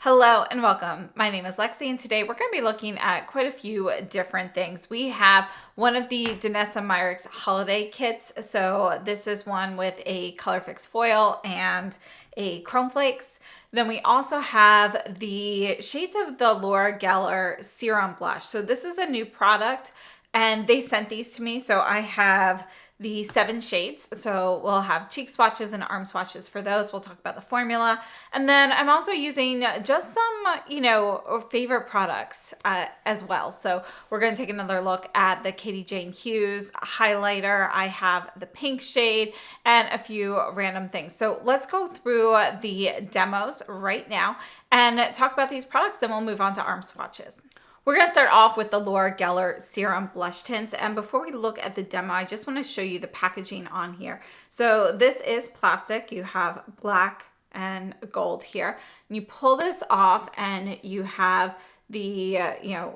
Hello and welcome. My name is Lexi and today we're going to be looking at quite a few different things. We have one of the Danessa Myricks Holiday kits. So this is one with a color fix foil and a chrome flakes. Then we also have the shades of the Laura Geller Serum Blush. So this is a new product and they sent these to me. So I have the 7 shades. So we'll have cheek swatches and arm swatches for those. We'll talk about the formula. And then I'm also using just some, favorite products as well. So we're going to take another look at the Katie Jane Hughes highlighter. I have the pink shade and a few random things. So let's go through the demos right now and talk about these products. Then we'll move on to arm swatches. We're going to start off with the Laura Geller Serum Blush Tints. And before we look at the demo, I just want to show you the packaging on here. So this is plastic. You have black and gold here. And you pull this off and you have the,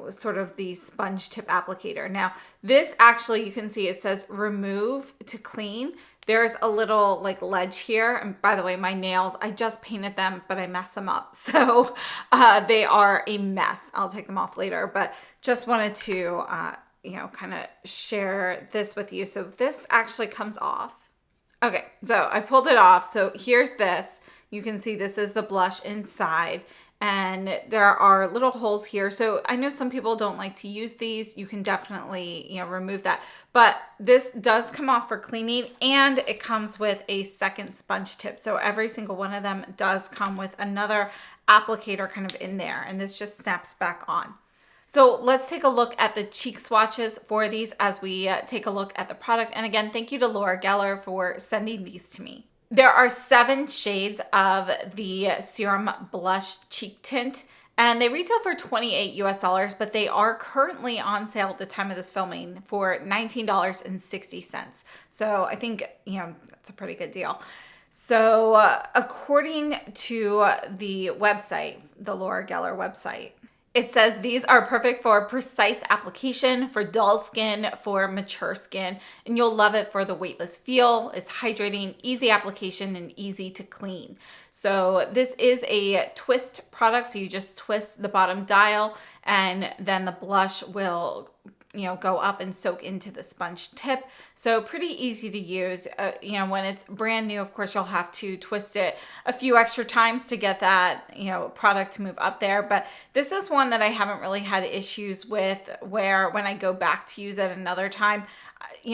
sort of the sponge tip applicator. Now, this actually, you can see it says remove to clean. There's a little like ledge here. And by the way, my nails, I just painted them, but I messed them up. So they are a mess. I'll take them off later, but just wanted to, kind of share this with you. So this actually comes off. Okay, so I pulled it off. So here's this. You can see this is the blush inside. And there are little holes here. So I know some people don't like to use these. You can definitely, remove that. But this does come off for cleaning and it comes with a second sponge tip. So every single one of them does come with another applicator kind of in there. And this just snaps back on. So let's take a look at the cheek swatches for these as we take a look at the product. And again, thank you to Laura Geller for sending these to me. There are 7 shades of the Serum Blush Cheek Tint, and they retail for $28 US, but they are currently on sale at the time of this filming for $19.60. So I think, that's a pretty good deal. So according to the website, the Laura Geller website, it says these are perfect for precise application, for dull skin, for mature skin, and you'll love it for the weightless feel. It's hydrating, easy application, and easy to clean. So this is a twist product. So you just twist the bottom dial and then the blush will go up and soak into the sponge tip. So pretty easy to use. When it's brand new, of course, you'll have to twist it a few extra times to get that, product to move up there. But this is one that I haven't really had issues with, where when I go back to use it another time,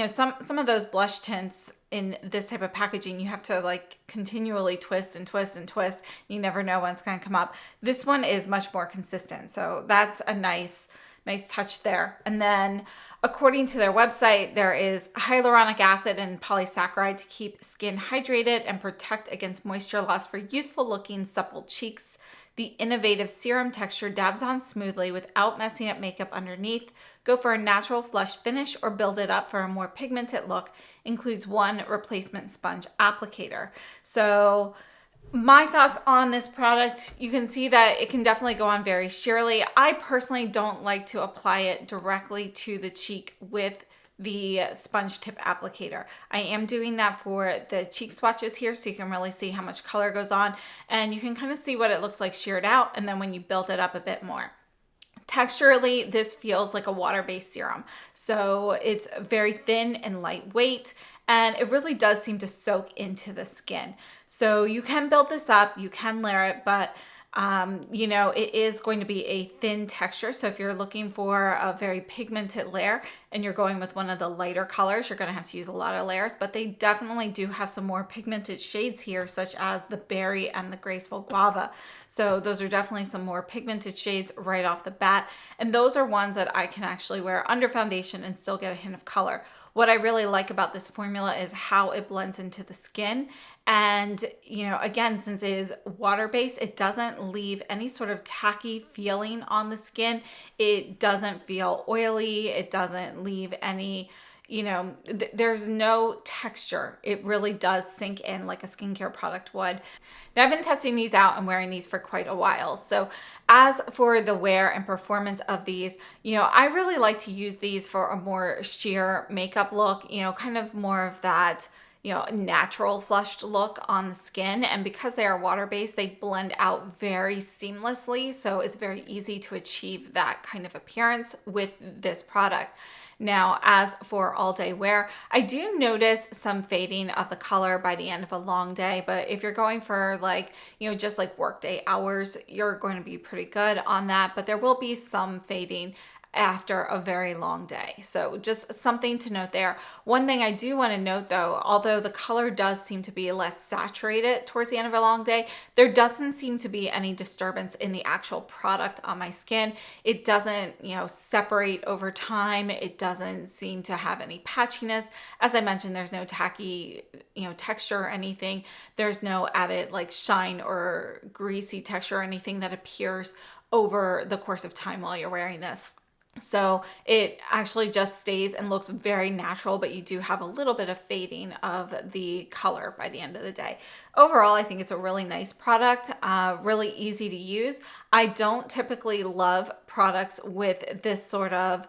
some of those blush tints in this type of packaging, you have to like continually twist and twist and twist. You never know when it's going to come up. This one is much more consistent. So that's a nice touch there. And then according to their website, there is hyaluronic acid and polysaccharide to keep skin hydrated and protect against moisture loss for youthful looking supple cheeks. The innovative serum texture dabs on smoothly without messing up makeup underneath. Go for a natural flush finish or build it up for a more pigmented look. Includes 1 replacement sponge applicator. So my thoughts on this product, you can see that it can definitely go on very sheerly. I personally don't like to apply it directly to the cheek with the sponge tip applicator. I am doing that for the cheek swatches here so you can really see how much color goes on and you can kind of see what it looks like sheared out and then when you build it up a bit more. Texturally, this feels like a water-based serum. So it's very thin and lightweight, and it really does seem to soak into the skin. So you can build this up, you can layer it, but it is going to be a thin texture. So if you're looking for a very pigmented layer and you're going with one of the lighter colors, you're going to have to use a lot of layers, but they definitely do have some more pigmented shades here, such as the berry and the graceful guava. So those are definitely some more pigmented shades right off the bat. And those are ones that I can actually wear under foundation and still get a hint of color. What I really like about this formula is how it blends into the skin. And, again, since it is water-based, it doesn't leave any sort of tacky feeling on the skin. It doesn't feel oily. It doesn't leave any, there's no texture. It really does sink in like a skincare product would. Now, I've been testing these out and wearing these for quite a while. So as for the wear and performance of these, I really like to use these for a more sheer makeup look, kind of more of that, natural flushed look on the skin. And because they are water-based, they blend out very seamlessly. So it's very easy to achieve that kind of appearance with this product. Now, as for all day wear, I do notice some fading of the color by the end of a long day, but if you're going for just like workday hours, you're going to be pretty good on that, but there will be some fading after a very long day. So just something to note there. One thing I do want to note though, although the color does seem to be less saturated towards the end of a long day, there doesn't seem to be any disturbance in the actual product on my skin. It doesn't, separate over time. It doesn't seem to have any patchiness. As I mentioned, there's no tacky, texture or anything. There's no added like shine or greasy texture or anything that appears over the course of time while you're wearing this. So it actually just stays and looks very natural, but you do have a little bit of fading of the color by the end of the day. Overall, I think it's a really nice product, really easy to use. I don't typically love products with this sort of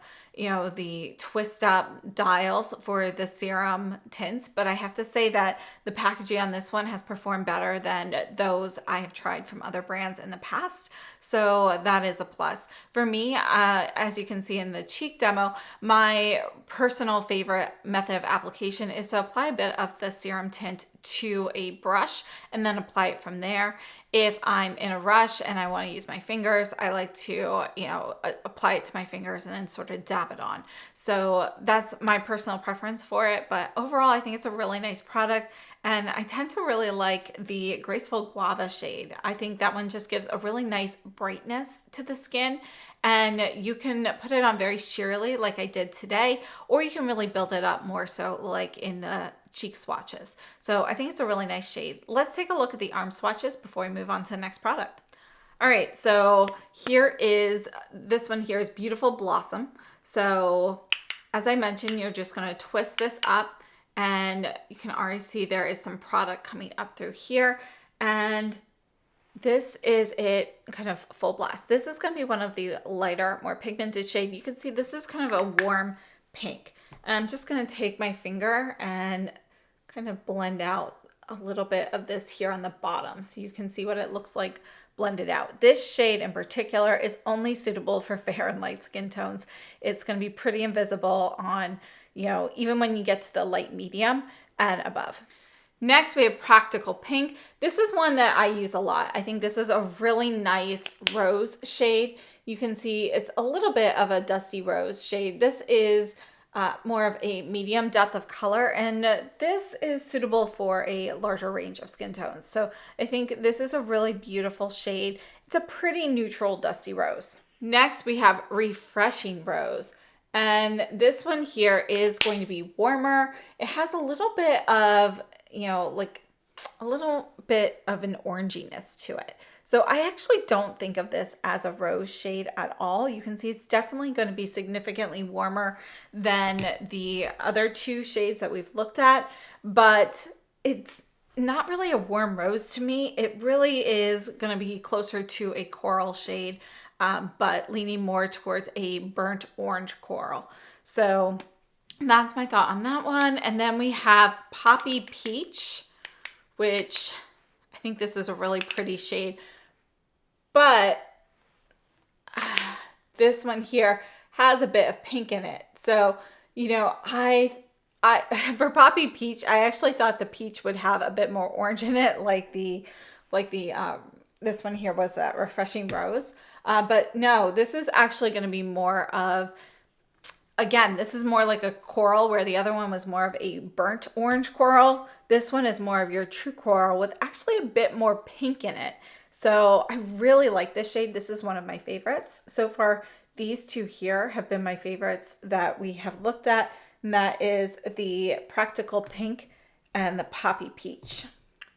the twist up dials for the serum tints, but I have to say that the packaging on this one has performed better than those I have tried from other brands in the past. So that is a plus. For me, as you can see in the cheek demo, my personal favorite method of application is to apply a bit of the serum tint to a brush and then apply it from there. If I'm in a rush and I want to use my fingers, I like to, apply it to my fingers and then sort of dab it on. So that's my personal preference for it. But overall, I think it's a really nice product. And I tend to really like the Graceful Guava shade. I think that one just gives a really nice brightness to the skin. And you can put it on very sheerly like I did today, or you can really build it up more so like in the cheek swatches. So I think it's a really nice shade. Let's take a look at the arm swatches before we move on to the next product. All right, so this one here is Beautiful Blossom. So as I mentioned, you're just gonna twist this up and you can already see there is some product coming up through here. And this is it kind of full blast. This is gonna be one of the lighter, more pigmented shade. You can see this is kind of a warm pink. And I'm just gonna take my finger and kind of blend out a little bit of this here on the bottom so you can see what it looks like blended out. This shade in particular is only suitable for fair and light skin tones. It's gonna be pretty invisible on, even when you get to the light medium and above. Next, we have Practical Pink. This is one that I use a lot. I think this is a really nice rose shade. You can see it's a little bit of a dusty rose shade. This is more of a medium depth of color, and this is suitable for a larger range of skin tones. So I think this is a really beautiful shade. It's a pretty neutral dusty rose. Next, we have Refreshing Rose. And this one here is going to be warmer. It has a little bit of, like a little bit of an oranginess to it. So I actually don't think of this as a rose shade at all. You can see it's definitely going to be significantly warmer than the other two shades that we've looked at, but it's not really a warm rose to me. It really is going to be closer to a coral shade, but leaning more towards a burnt orange coral. So that's my thought on that one. And then we have Poppy Peach, which I think this is a really pretty shade. But this one here has a bit of pink in it. So, I for Poppy Peach, I actually thought the peach would have a bit more orange in it, this one here was a Refreshing Rose. But no, this is actually going to be more of, again, this is more like a coral, where the other one was more of a burnt orange coral. This one is more of your true coral with actually a bit more pink in it. So I really like this shade. This is one of my favorites. So far, these two here have been my favorites that we have looked at, and that is the Practical Pink and the Poppy Peach.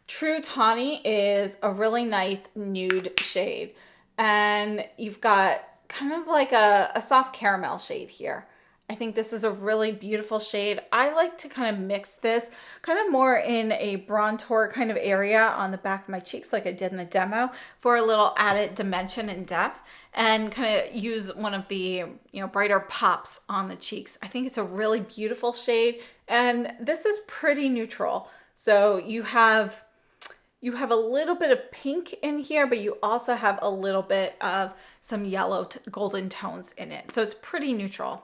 True Tawny is a really nice nude shade, and you've got kind of like a soft caramel shade here. I think this is a really beautiful shade. I like to kind of mix this kind of more in a bronzer kind of area on the back of my cheeks like I did in the demo for a little added dimension and depth, and kind of use one of the brighter pops on the cheeks. I think it's a really beautiful shade, And this is pretty neutral. So you have a little bit of pink in here, but you also have a little bit of some yellow golden tones in it. So it's pretty neutral.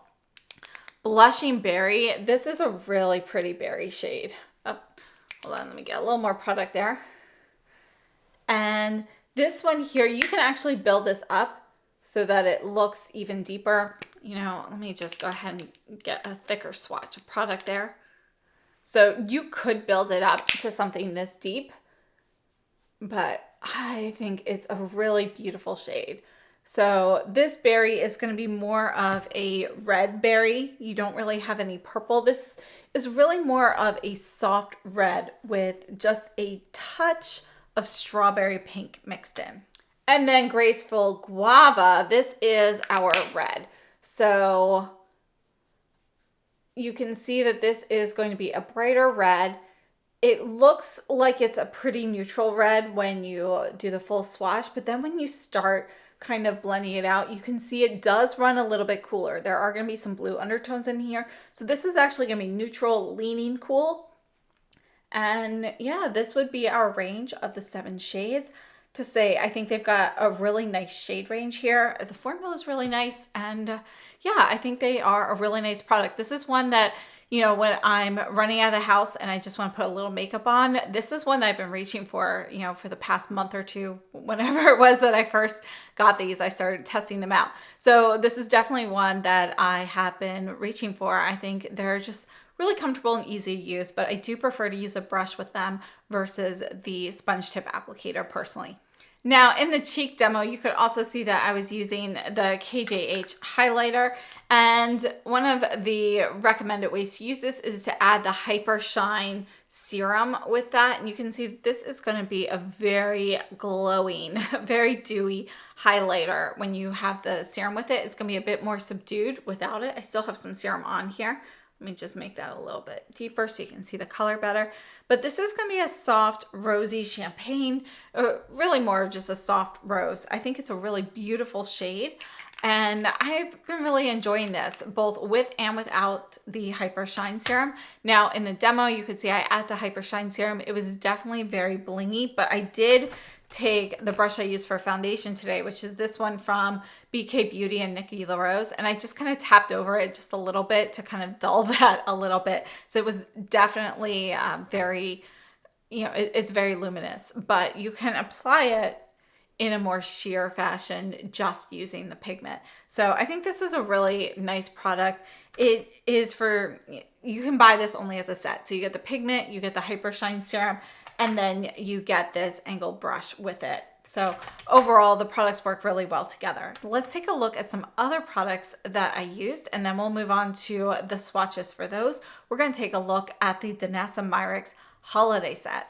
Blushing Berry. This is a really pretty berry shade. Oh, hold on, let me get a little more product there. And this one here, you can actually build this up so that it looks even deeper. You know, let me just go ahead and get a thicker swatch of product there. So you could build it up to something this deep, but I think it's a really beautiful shade. So this berry is going to be more of a red berry. You don't really have any purple. This is really more of a soft red with just a touch of strawberry pink mixed in. And then Graceful Guava, this is our red. So you can see that this is going to be a brighter red. It looks like it's a pretty neutral red when you do the full swatch, but then when you start kind of blending it out, you can see it does run a little bit cooler. There are going to be some blue undertones in here. So this is actually going to be neutral, leaning cool. And yeah, this would be our range of the 7 shades. To say, I think they've got a really nice shade range here. The formula is really nice. And yeah, I think they are a really nice product. This is one that, you know, when I'm running out of the house and I just want to put a little makeup on, this is one that I've been reaching for, you know, for the past month or two. Whenever it was that I first got these, I started testing them out. So this is definitely one that I have been reaching for. I think they're just really comfortable and easy to use, but I do prefer to use a brush with them versus the sponge tip applicator personally. Now in the cheek demo, you could also see that I was using the KJH highlighter, and one of the recommended ways to use this is to add the Hyper Shine serum with that. And you can see this is going to be a very glowing, very dewy highlighter. When you have the serum with it, it's going to be a bit more subdued without it. I still have some serum on here. Let me just make that a little bit deeper so you can see the color better. But this is going to be a soft, rosy champagne, really more of just a soft rose. I think it's a really beautiful shade. And I've been really enjoying this, both with and without the Hyper Shine Serum. Now, in the demo, you could see I added the Hyper Shine Serum. It was definitely very blingy, but I did take the brush I used for foundation today, which is this one from BK Beauty and Nikki LaRose, and I just kind of tapped over it just a little bit to kind of dull that a little bit. So it was definitely very, you know, it's very luminous, but you can apply it in a more sheer fashion just using the pigment. So I think this is a really nice product. It is for, you can buy this only as a set. So you get the pigment, you get the Hyper Shine Serum, and then you get this angled brush with it. So overall, the products work really well together. Let's take a look at some other products that I used, and then we'll move on to the swatches for those. We're going to take a look at the Danessa Myricks Holiday set.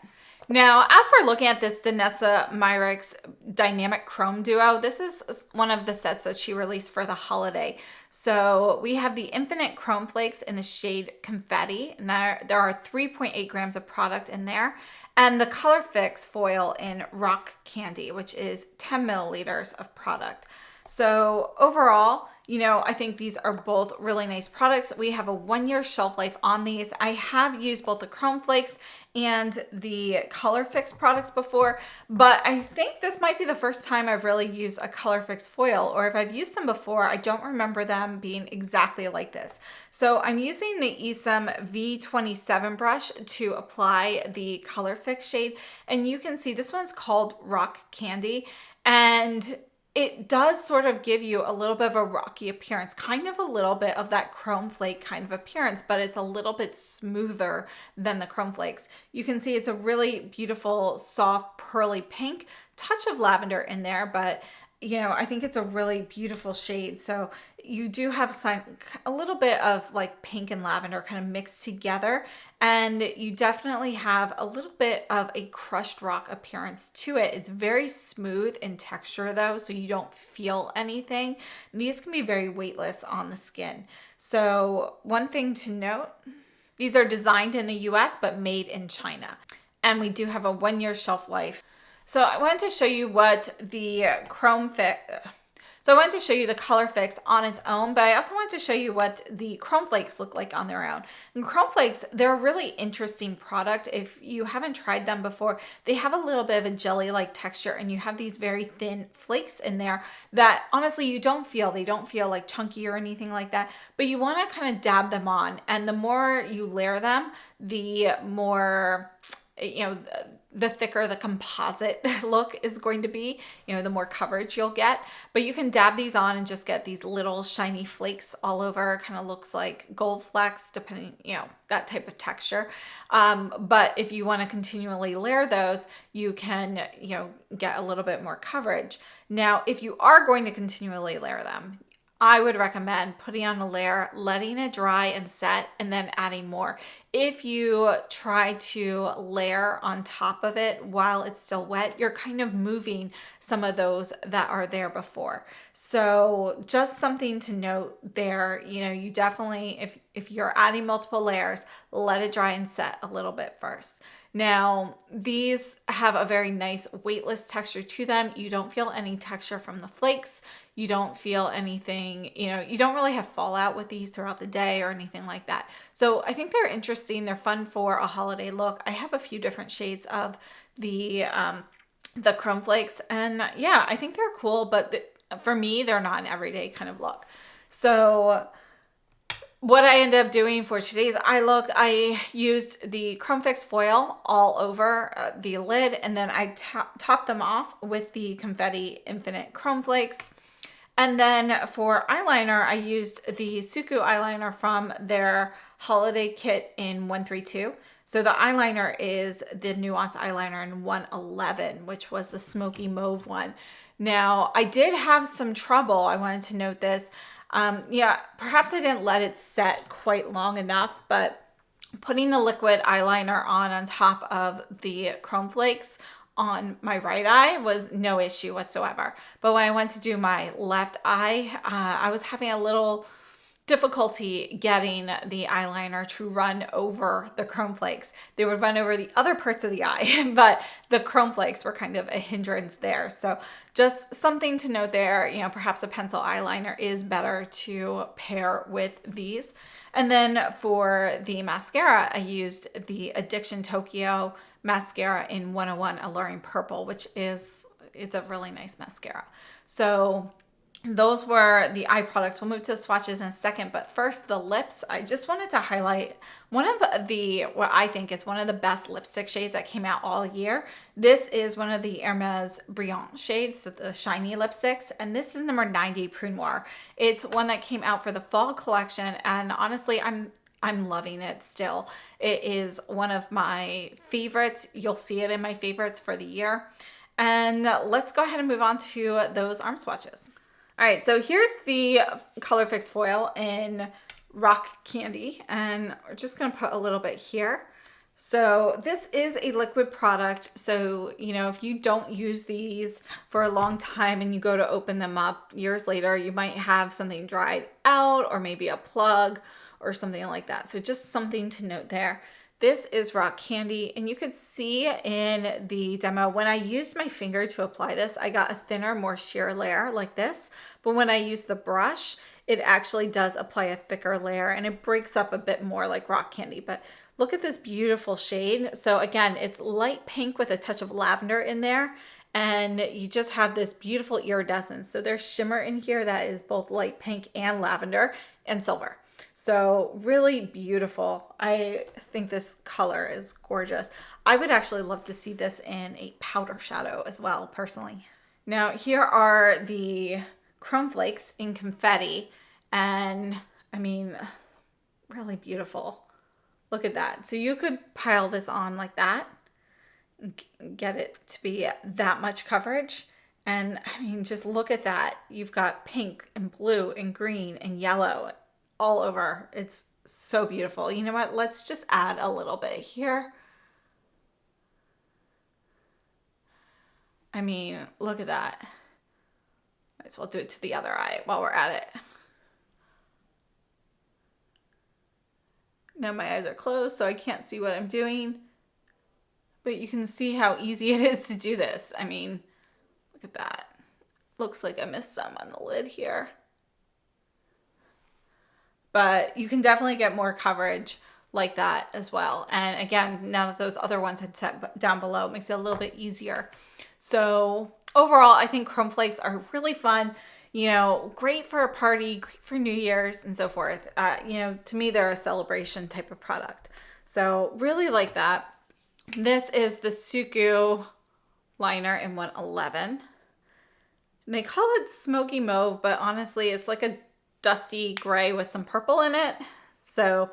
Now, as we're looking at this Danessa Myricks Dynamic Chrome Duo, this is one of the sets that she released for the holiday. So we have the Infinite Chrome Flakes in the shade Confetti, and there are 3.8 grams of product in there. And the Color Fix foil in Rock Candy, which is 10 milliliters of product. So overall, you know, I think these are both really nice products. We have a 1-year shelf life on these. I have used both the Chrome Flakes and the Color Fix products before, but I think this might be the first time I've really used a Color Fix foil, or if I've used them before, I don't remember them being exactly like this. So I'm using the Esom V27 brush to apply the Color Fix shade, and you can see this one's called Rock Candy, and it does sort of give you a little bit of a rocky appearance, kind of a little bit of that chrome flake kind of appearance, but it's a little bit smoother than the chrome flakes. You can see it's a really beautiful, soft, pearly pink, touch of lavender in there, but you know, I think it's a really beautiful shade. So you do have a little bit of like pink and lavender kind of mixed together. And you definitely have a little bit of a crushed rock appearance to it. It's very smooth in texture though, so you don't feel anything. These can be very weightless on the skin. So one thing to note, these are designed in the US, but made in China. And we do have a 1-year shelf life. So I wanted to show you what the So I wanted to show you the color fix on its own, but I also wanted to show you what the chrome flakes look like on their own. And chrome flakes, they're a really interesting product. If you haven't tried them before, they have a little bit of a jelly-like texture, and you have these very thin flakes in there that honestly you don't feel. They don't feel like chunky or anything like that, but you want to kind of dab them on. And the more you layer them, the more, the thicker the composite look is going to be, the more coverage you'll get. But you can dab these on and just get these little shiny flakes all over. Kind of looks like gold flecks, depending, that type of texture. But if you want to continually layer those, you can, get a little bit more coverage. Now, if you are going to continually layer them, I would recommend putting on a layer, letting it dry and set, and then adding more. If you try to layer on top of it while it's still wet, you're kind of moving some of those that are there before. So just something to note there. You definitely, if you're adding multiple layers, let it dry and set a little bit first. Now, these have a very nice weightless texture to them. You don't feel any texture from the flakes. You don't feel anything, you don't really have fallout with these throughout the day or anything like that. So I think they're interesting. They're fun for a holiday look. I have a few different shades of the chrome flakes, and yeah, I think they're cool, but for me, they're not an everyday kind of look. So what I ended up doing for today's eye look, I used the Chrome Fix foil all over the lid, and then I topped them off with the Confetti Infinite Chrome Flakes. And then for eyeliner, I used the Suku eyeliner from their holiday kit in 132. So the eyeliner is the Nuance eyeliner in 111, which was the smoky mauve one. Now, I did have some trouble. I wanted to note this. Perhaps I didn't let it set quite long enough, but putting the liquid eyeliner on top of the chrome flakes on my right eye was no issue whatsoever. But when I went to do my left eye, I was having a little difficulty getting the eyeliner to run over the chrome flakes. They would run over the other parts of the eye, but the chrome flakes were kind of a hindrance there. So just something to note there, perhaps a pencil eyeliner is better to pair with these. And then for the mascara, I used the Addiction Tokyo mascara in 101 Alluring Purple, which it's a really nice mascara. So those were the eye products. We'll move to swatches in a second, but first the lips. I just wanted to highlight one of what I think is one of the best lipstick shades that came out all year. This is one of the Hermes Brillant shades, so the shiny lipsticks, and this is number 90 Prune Noir. It's one that came out for the fall collection, and honestly, I'm loving it still. It is one of my favorites. You'll see it in my favorites for the year. And let's go ahead and move on to those arm swatches. All right, so here's the Color Fix foil in Rock Candy, and we're just gonna put a little bit here. So this is a liquid product, so if you don't use these for a long time and you go to open them up years later, you might have something dried out or maybe a plug or something like that. So just something to note there. This is Rock Candy, and you could see in the demo, when I used my finger to apply this, I got a thinner, more sheer layer like this. But when I use the brush, it actually does apply a thicker layer, and it breaks up a bit more like Rock Candy. But look at this beautiful shade. So again, it's light pink with a touch of lavender in there, and you just have this beautiful iridescence. So there's shimmer in here that is both light pink and lavender and silver. So really beautiful. I think this color is gorgeous. I would actually love to see this in a powder shadow as well, personally. Now here are the chrome flakes in confetti, and I mean, really beautiful. Look at that. So you could pile this on like that and get it to be that much coverage. And I mean, just look at that. You've got pink and blue and green and yellow all over. It's so beautiful. You know what? Let's just add a little bit here. I mean, look at that. Might as well do it to the other eye while we're at it. Now my eyes are closed, so I can't see what I'm doing. But you can see how easy it is to do this. I mean, look at that. Looks like I missed some on the lid here. But you can definitely get more coverage like that as well. And again, now that those other ones had set down below, it makes it a little bit easier. So overall, I think chrome flakes are really fun, you know, great for a party, great for New Year's and so forth. You know, to me, they're a celebration type of product. So really like that. This is the Suku liner in 111. And they call it smoky mauve, but honestly, it's like a dusty gray with some purple in it. So,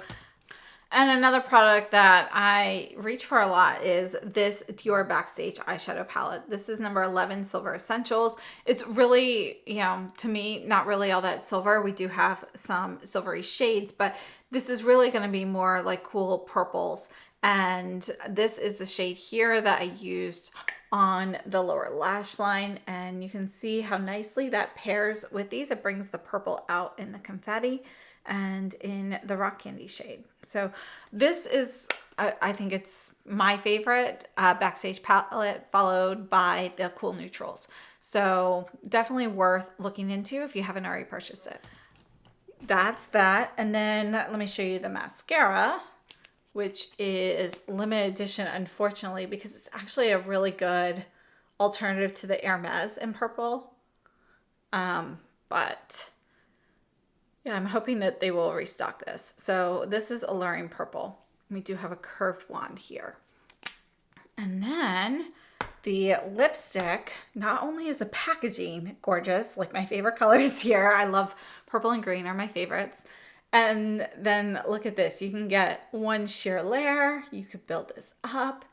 and another product that I reach for a lot is this Dior Backstage eyeshadow palette. This is number 11, Silver Essentials. It's really, you know, to me, not really all that silver. We do have some silvery shades, but this is really going to be more like cool purples. And this is the shade here that I used on the lower lash line. And you can see how nicely that pairs with these. It brings the purple out in the confetti and in the rock candy shade. So this is, I think it's my favorite Backstage palette, followed by the Cool Neutrals. So definitely worth looking into if you haven't already purchased it. That's that. And then let me show you the mascara, which is limited edition, unfortunately, because it's actually a really good alternative to the Hermes in purple. But yeah, I'm hoping that they will restock this. So this is Alluring Purple. We do have a curved wand here. And then the lipstick, not only is the packaging gorgeous, like my favorite colors here. I love purple and green are my favorites. And then look at this. You can get one sheer layer. You could build this up.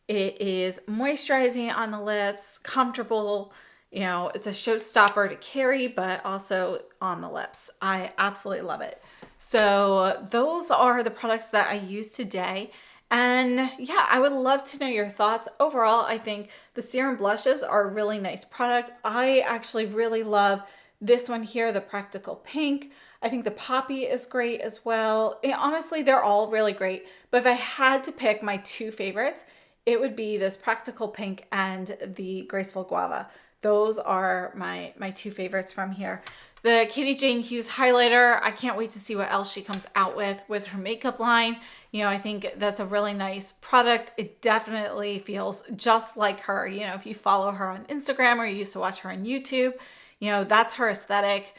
It is moisturizing on the lips, comfortable. You know, it's a showstopper to carry, but also on the lips. I absolutely love it. So those are the products that I use today. And yeah, I would love to know your thoughts. Overall, I think the Serum blushes are a really nice product. I actually really love this one here, the Practical Pink. I think the Poppy is great as well. And honestly, they're all really great. But if I had to pick my two favorites, it would be this Practical Pink and the Graceful Guava. Those are my two favorites from here. The Katie Jane Hughes highlighter, I can't wait to see what else she comes out with her makeup line. You know, I think that's a really nice product. It definitely feels just like her. You know, if you follow her on Instagram or you used to watch her on YouTube, you know, that's her aesthetic.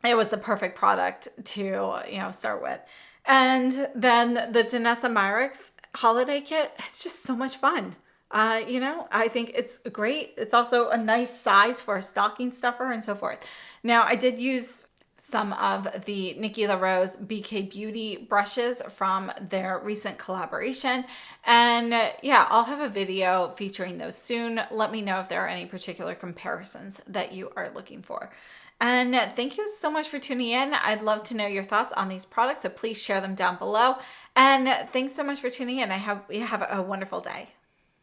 It was the perfect product to, you know, start with. And then the Danessa Myricks Holiday Kit, it's just so much fun. You know, I think it's great. It's also a nice size for a stocking stuffer and so forth. Now, I did use some of the Nikki LaRose BK Beauty brushes from their recent collaboration. And yeah, I'll have a video featuring those soon. Let me know if there are any particular comparisons that you are looking for. And thank you so much for tuning in. I'd love to know your thoughts on these products, so please share them down below. And thanks so much for tuning in. I hope you have a wonderful day.